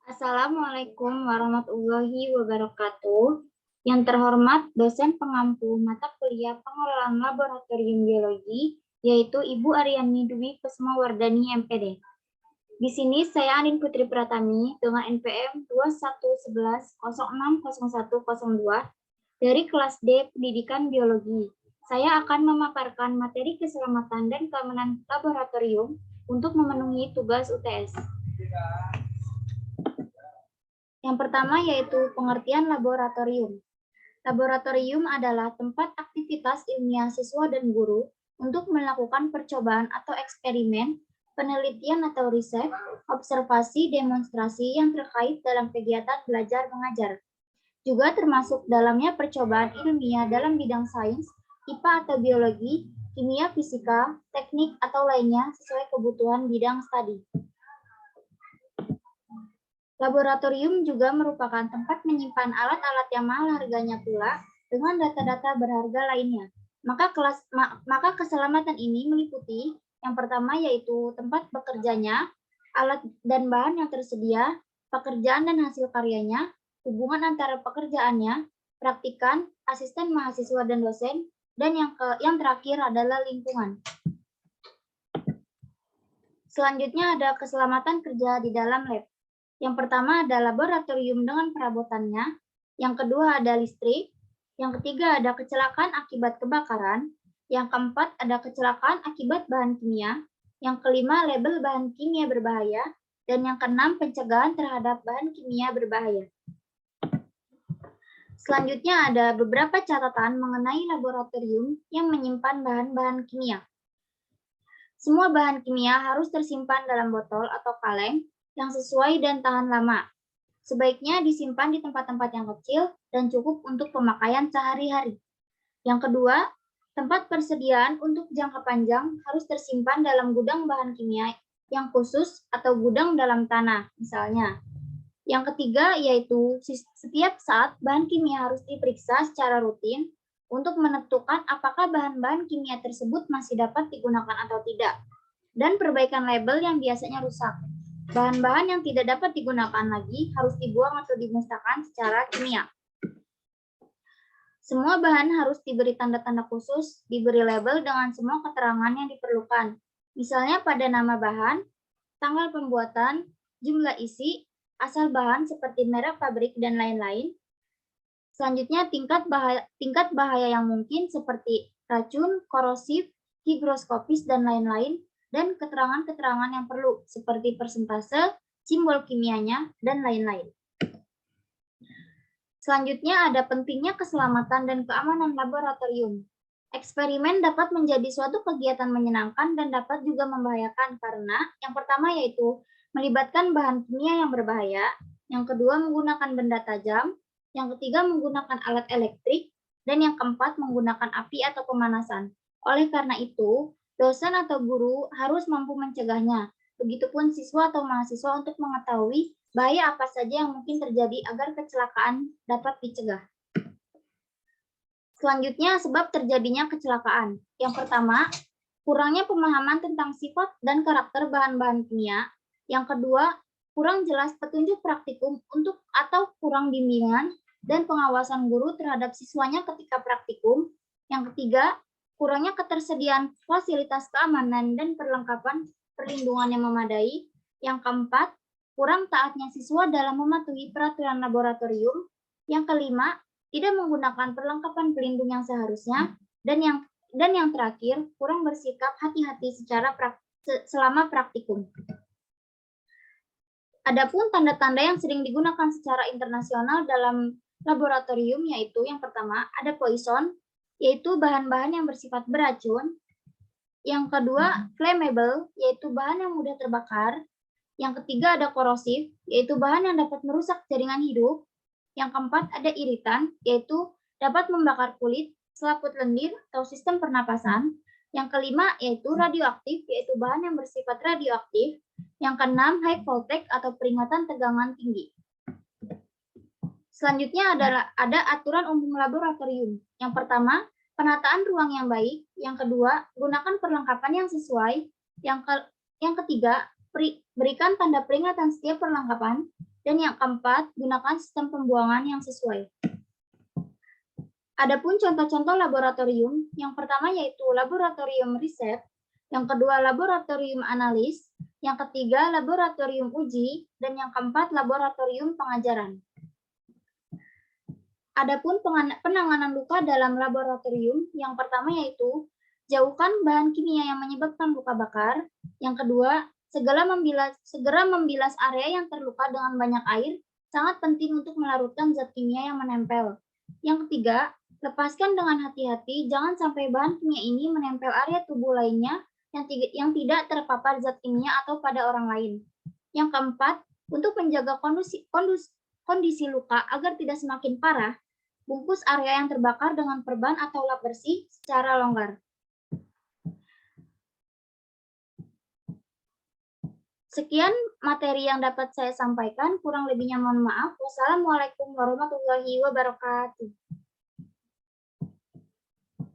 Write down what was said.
Assalamualaikum warahmatullahi wabarakatuh. Yang terhormat dosen pengampu mata kuliah pengelolaan laboratorium biologi, yaitu Ibu Aryani Dwi Kusmawardani MPD. Di sini saya Anin Putri Pratami dengan NPM 2111060102 dari kelas D Pendidikan Biologi. Saya akan memaparkan materi keselamatan dan keamanan laboratorium untuk memenuhi tugas UTS. Yang pertama yaitu pengertian laboratorium. Laboratorium adalah tempat aktivitas ilmiah siswa dan guru untuk melakukan percobaan atau eksperimen, penelitian atau riset, observasi, demonstrasi yang terkait dalam kegiatan belajar mengajar. Juga termasuk dalamnya percobaan ilmiah dalam bidang sains, IPA atau biologi, kimia, fisika, teknik, atau lainnya sesuai kebutuhan bidang studi. Laboratorium juga merupakan tempat menyimpan alat-alat yang mahal harganya pula dengan data-data berharga lainnya. Maka keselamatan ini meliputi yang pertama yaitu tempat bekerjanya, alat dan bahan yang tersedia, pekerjaan dan hasil karyanya, hubungan antara pekerjaannya, praktikan, asisten mahasiswa dan dosen, dan yang terakhir adalah lingkungan. Selanjutnya ada keselamatan kerja di dalam lab. Yang pertama ada laboratorium dengan perabotannya, yang kedua ada listrik, yang ketiga ada kecelakaan akibat kebakaran, yang keempat ada kecelakaan akibat bahan kimia, yang kelima label bahan kimia berbahaya, dan yang keenam pencegahan terhadap bahan kimia berbahaya. Selanjutnya ada beberapa catatan mengenai laboratorium yang menyimpan bahan-bahan kimia. Semua bahan kimia harus tersimpan dalam botol atau kaleng yang sesuai dan tahan lama. Sebaiknya disimpan di tempat-tempat yang kecil dan cukup untuk pemakaian sehari-hari. Yang kedua, tempat persediaan untuk jangka panjang harus tersimpan dalam gudang bahan kimia yang khusus atau gudang dalam tanah, misalnya. Yang ketiga, yaitu setiap saat bahan kimia harus diperiksa secara rutin untuk menentukan apakah bahan-bahan kimia tersebut masih dapat digunakan atau tidak, dan perbaikan label yang biasanya rusak. Bahan-bahan yang tidak dapat digunakan lagi harus dibuang atau dimusnahkan secara kimia. Semua bahan harus diberi tanda-tanda khusus, diberi label dengan semua keterangan yang diperlukan. Misalnya pada nama bahan, tanggal pembuatan, jumlah isi, asal bahan seperti merek pabrik, dan lain-lain. Selanjutnya tingkat bahaya yang mungkin seperti racun, korosif, higroskopis, dan lain-lain, dan keterangan-keterangan yang perlu seperti persentase, simbol kimianya, dan lain-lain. Selanjutnya ada pentingnya keselamatan dan keamanan laboratorium. Eksperimen dapat menjadi suatu kegiatan menyenangkan dan dapat juga membahayakan karena yang pertama yaitu melibatkan bahan kimia yang berbahaya, yang kedua menggunakan benda tajam, yang ketiga menggunakan alat elektrik, dan yang keempat menggunakan api atau pemanasan. Oleh karena itu, dosen atau guru harus mampu mencegahnya. Begitupun siswa atau mahasiswa untuk mengetahui bahaya apa saja yang mungkin terjadi agar kecelakaan dapat dicegah. Selanjutnya, sebab terjadinya kecelakaan. Yang pertama, kurangnya pemahaman tentang sifat dan karakter bahan-bahan kimia. Yang kedua, kurang jelas petunjuk praktikum atau kurang bimbingan dan pengawasan guru terhadap siswanya ketika praktikum. Yang ketiga, kurangnya ketersediaan fasilitas keamanan dan perlengkapan perlindungan yang memadai. Yang keempat, kurang taatnya siswa dalam mematuhi peraturan laboratorium. Yang kelima, tidak menggunakan perlengkapan pelindung yang seharusnya. Dan yang terakhir, kurang bersikap hati-hati selama praktikum. Adapun tanda-tanda yang sering digunakan secara internasional dalam laboratorium yaitu yang pertama, ada poison, yaitu bahan-bahan yang bersifat beracun. Yang kedua, flammable, yaitu bahan yang mudah terbakar. Yang ketiga, ada korosif, yaitu bahan yang dapat merusak jaringan hidup. Yang keempat, ada iritan, yaitu dapat membakar kulit, selaput lendir, atau sistem pernapasan. Yang kelima, yaitu radioaktif, yaitu bahan yang bersifat radioaktif. Yang keenam, high voltage, atau peringatan tegangan tinggi. Selanjutnya ada aturan umum laboratorium. Yang pertama, penataan ruang yang baik. Yang kedua, gunakan perlengkapan yang sesuai. Yang ketiga, berikan tanda peringatan setiap perlengkapan. Dan yang keempat, gunakan sistem pembuangan yang sesuai. Adapun contoh-contoh laboratorium, yang pertama yaitu laboratorium riset, yang kedua laboratorium analis, yang ketiga laboratorium uji, dan yang keempat laboratorium pengajaran. Adapun penanganan luka dalam laboratorium, yang pertama yaitu jauhkan bahan kimia yang menyebabkan luka bakar, yang kedua segera membilas area yang terluka dengan banyak air, sangat penting untuk melarutkan zat kimia yang menempel. Yang ketiga, lepaskan dengan hati-hati, jangan sampai bahan kimia ini menempel area tubuh lainnya yang tidak terpapar zat kimia atau pada orang lain. Yang keempat, untuk menjaga kondisi luka agar tidak semakin parah, bungkus area yang terbakar dengan perban atau lap bersih secara longgar. Sekian materi yang dapat saya sampaikan, kurang lebihnya mohon maaf. Wassalamualaikum warahmatullahi wabarakatuh.